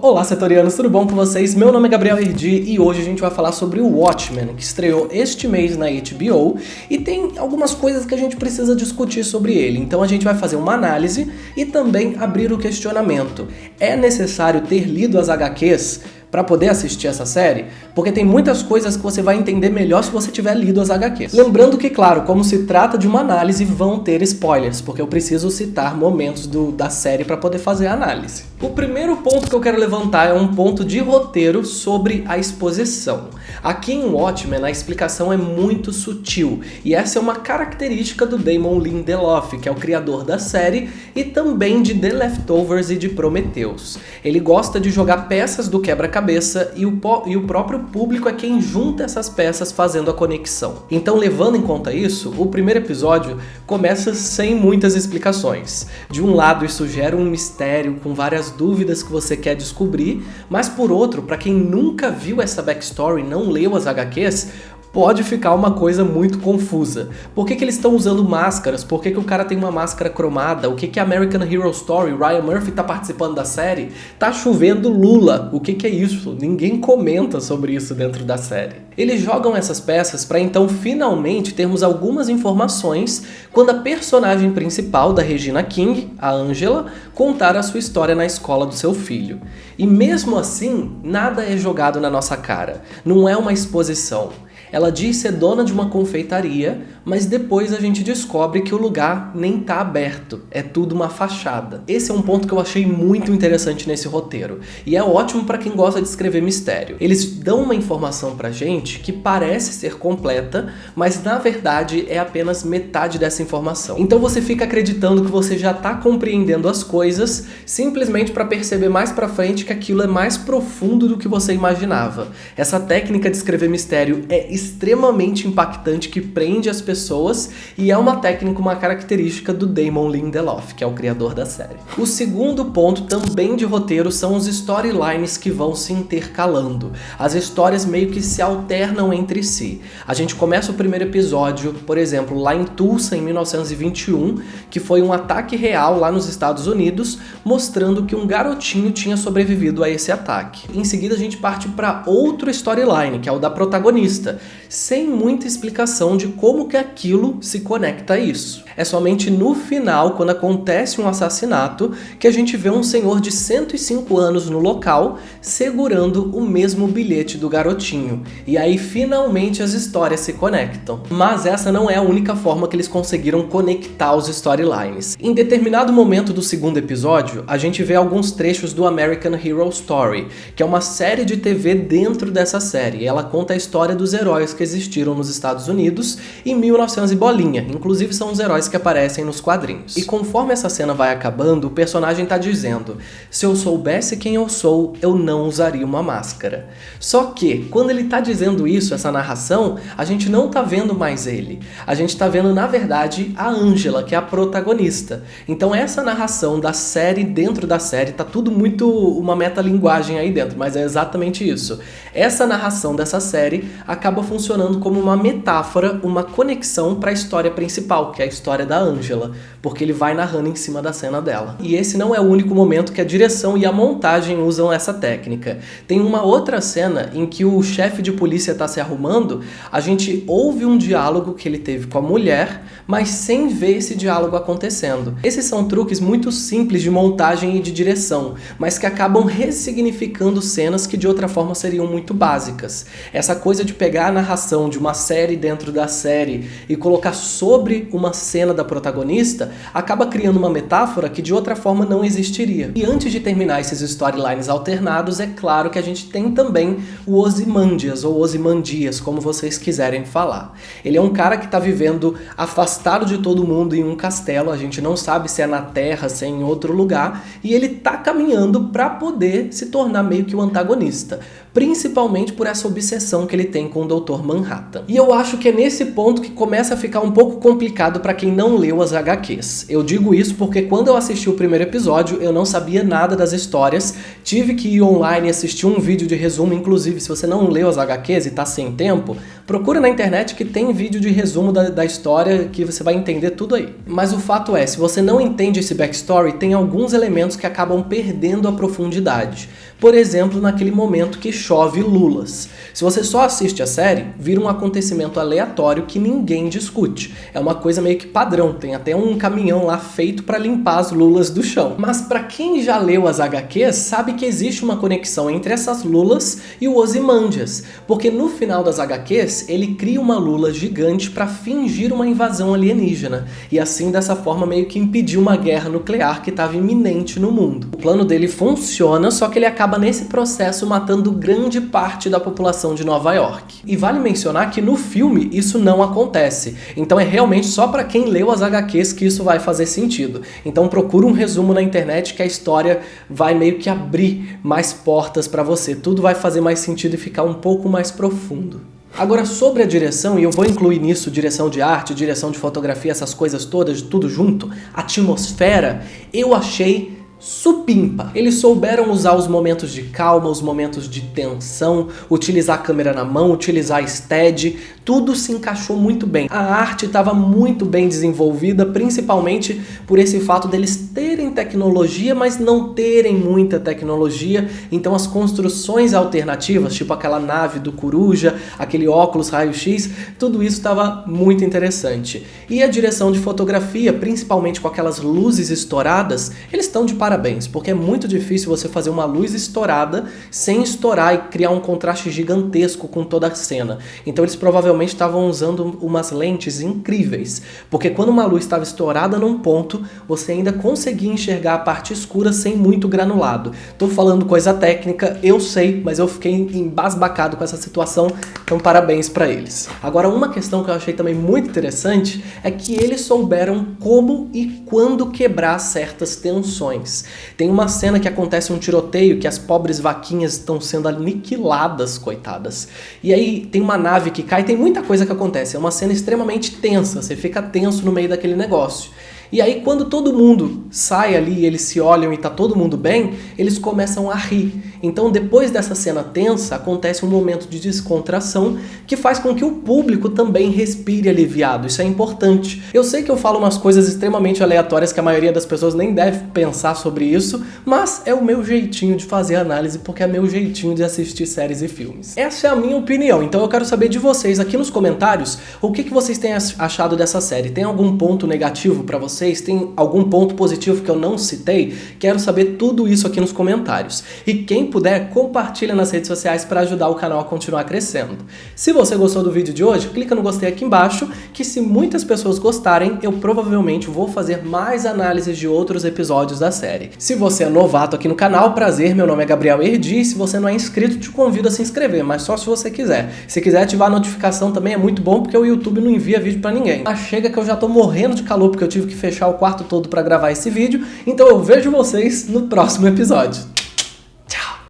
Olá, setorianos, tudo bom com vocês? Meu nome é Gabriel Herdi e hoje a gente vai falar sobre o Watchmen, que estreou este mês na HBO e tem algumas coisas que a gente precisa discutir sobre ele. Então a gente vai fazer uma análise e também abrir o questionamento. É necessário ter lido as HQs para poder assistir essa série? Porque tem muitas coisas que você vai entender melhor se você tiver lido as HQs. Lembrando que, claro, como se trata de uma análise, vão ter spoilers, porque eu preciso citar momentos da série para poder fazer a análise. O primeiro ponto que eu quero levantar é um ponto de roteiro sobre a exposição. Aqui em Watchmen, a explicação é muito sutil, e essa é uma característica do Damon Lindelof, que é o criador da série, e também de The Leftovers e de Prometheus. Ele gosta de jogar peças do quebra-cabeça e o próprio público é quem junta essas peças fazendo a conexão. Então, levando em conta isso, o primeiro episódio começa sem muitas explicações. De um lado, isso gera um mistério com várias dúvidas que você quer descobrir, mas por outro, para quem nunca viu essa backstory, não leu as HQs, pode ficar uma coisa muito confusa. Por que eles estão usando máscaras? Por que o cara tem uma máscara cromada? O que é American Hero Story? Ryan Murphy tá participando da série? Tá chovendo Lula. O que é isso? Ninguém comenta sobre isso dentro da série. Eles jogam essas peças para então finalmente termos algumas informações quando a personagem principal da Regina King, a Angela, contar a sua história na escola do seu filho. E mesmo assim, nada é jogado na nossa cara. Não é uma exposição. Ela diz ser dona de uma confeitaria, mas depois a gente descobre que o lugar nem tá aberto, é tudo uma fachada. Esse é um ponto que eu achei muito interessante nesse roteiro, e é ótimo para quem gosta de escrever mistério. Eles dão uma informação pra gente que parece ser completa, mas na verdade é apenas metade dessa informação. Então você fica acreditando que você já tá compreendendo as coisas, simplesmente para perceber mais pra frente que aquilo é mais profundo do que você imaginava. Essa técnica de escrever mistério é extremamente impactante, que prende as pessoas, e é uma técnica, uma característica do Damon Lindelof, que é o criador da série. O segundo ponto, também de roteiro, são os storylines que vão se intercalando. As histórias meio que se alternam entre si. A gente começa o primeiro episódio, por exemplo, lá em Tulsa, em 1921, que foi um ataque real lá nos Estados Unidos, mostrando que um garotinho tinha sobrevivido a esse ataque. Em seguida, a gente parte para outro storyline, que é o da protagonista, sem muita explicação de como que aquilo se conecta a isso. É somente no final, quando acontece um assassinato, que a gente vê um senhor de 105 anos no local segurando o mesmo bilhete do garotinho. E aí finalmente as histórias se conectam. Mas essa não é a única forma que eles conseguiram conectar os storylines. Em determinado momento do segundo episódio, a gente vê alguns trechos do American Hero Story, que é uma série de TV dentro dessa série. E ela conta a história dos heróis que existiram nos Estados Unidos em 1900 e bolinha. Inclusive são os heróis que aparecem nos quadrinhos. E conforme essa cena vai acabando, o personagem tá dizendo: se eu soubesse quem eu sou, eu não usaria uma máscara. Só que, quando ele tá dizendo isso, essa narração, a gente não tá vendo mais ele. A gente tá vendo, na verdade, a Angela, que é a protagonista. Então essa narração da série dentro da série, tá tudo muito uma metalinguagem aí dentro, mas é exatamente isso. Essa narração dessa série acaba funcionando como uma metáfora, uma conexão para a história principal, que é a história da Angela, porque ele vai narrando em cima da cena dela. E esse não é o único momento que a direção e a montagem usam essa técnica. Tem uma outra cena em que o chefe de polícia está se arrumando, a gente ouve um diálogo que ele teve com a mulher, mas sem ver esse diálogo acontecendo. Esses são truques muito simples de montagem e de direção, mas que acabam ressignificando cenas que de outra forma seriam muito básicas. Essa coisa de pegar a narração de uma série dentro da série e colocar sobre uma cena da protagonista acaba criando uma metáfora que de outra forma não existiria. E antes de terminar esses storylines alternados, é claro que a gente tem também o Ozymandias, ou Ozymandias, como vocês quiserem falar. Ele é um cara que está vivendo afastado de todo mundo em um castelo, a gente não sabe se é na Terra, se é em outro lugar, e ele tá caminhando para poder se tornar meio que o antagonista, principalmente por essa obsessão que ele tem com o Dr. Manhattan. E eu acho que é nesse ponto que começa a ficar um pouco complicado para quem não leu as HQs. Eu digo isso porque quando eu assisti o primeiro episódio, eu não sabia nada das histórias, tive que ir online assistir um vídeo de resumo, inclusive se você não leu as HQs e tá sem tempo, Procura na internet que tem vídeo de resumo da história que você vai entender tudo aí. Mas o fato é, se você não entende esse backstory, tem alguns elementos que acabam perdendo a profundidade. Por exemplo, naquele momento que chove lulas. Se você só assiste a série, vira um acontecimento aleatório que ninguém discute. É uma coisa meio que padrão, tem até um caminhão lá feito para limpar as lulas do chão. Mas para quem já leu as HQs, sabe que existe uma conexão entre essas lulas e o Ozymandias, porque no final das HQs, ele cria uma lula gigante para fingir uma invasão alienígena, e assim dessa forma meio que impedir uma guerra nuclear que estava iminente no mundo. O plano dele funciona, só que ele acaba nesse processo matando grande parte da população de Nova York. E vale mencionar que no filme isso não acontece, então é realmente só para quem leu as HQs que isso vai fazer sentido. Então procura um resumo na internet que a história vai meio que abrir mais portas para você, tudo vai fazer mais sentido e ficar um pouco mais profundo. Agora, sobre a direção, e eu vou incluir nisso direção de arte, direção de fotografia, essas coisas todas, tudo junto, atmosfera, eu achei supimpa. Eles souberam usar os momentos de calma, os momentos de tensão, utilizar a câmera na mão, utilizar a steady, tudo se encaixou muito bem. A arte estava muito bem desenvolvida, principalmente por esse fato deles terem tecnologia, mas não terem muita tecnologia, então as construções alternativas, tipo aquela nave do Coruja, aquele óculos raio-x, tudo isso estava muito interessante. E a direção de fotografia, principalmente com aquelas luzes estouradas, eles estão de parabéns, porque é muito difícil você fazer uma luz estourada sem estourar e criar um contraste gigantesco com toda a cena. Então eles provavelmente estavam usando umas lentes incríveis, porque quando uma luz estava estourada num ponto, você ainda conseguia enxergar a parte escura sem muito granulado. Tô falando coisa técnica, eu sei, mas eu fiquei embasbacado com essa situação, então parabéns para eles. Agora, uma questão que eu achei também muito interessante é que eles souberam como e quando quebrar certas tensões. Tem uma cena que acontece um tiroteio que as pobres vaquinhas estão sendo aniquiladas, coitadas. E aí tem uma nave que cai, tem muita coisa que acontece. É uma cena extremamente tensa, você fica tenso no meio daquele negócio. E aí quando todo mundo sai ali e eles se olham e tá todo mundo bem, eles começam a rir. Então depois dessa cena tensa, acontece um momento de descontração que faz com que o público também respire aliviado. Isso é importante. Eu sei que eu falo umas coisas extremamente aleatórias que a maioria das pessoas nem deve pensar sobre isso, mas é o meu jeitinho de fazer análise, porque é meu jeitinho de assistir séries e filmes. Essa é a minha opinião, então eu quero saber de vocês aqui nos comentários o que vocês têm achado dessa série. Tem algum ponto negativo pra vocês? Tem algum ponto positivo que eu não citei? Quero saber tudo isso aqui nos comentários. E quem puder, compartilha nas redes sociais para ajudar o canal a continuar crescendo. Se você gostou do vídeo de hoje, clica no gostei aqui embaixo, que se muitas pessoas gostarem, eu provavelmente vou fazer mais análises de outros episódios da série. Se você é novato aqui no canal, prazer, meu nome é Gabriel Erdi, e se você não é inscrito, te convido a se inscrever, mas só se você quiser. Se quiser ativar a notificação também é muito bom, porque o YouTube não envia vídeo para ninguém. Mas chega que eu já tô morrendo de calor, porque eu tive que fechar o quarto todo para gravar esse vídeo, então eu vejo vocês no próximo episódio.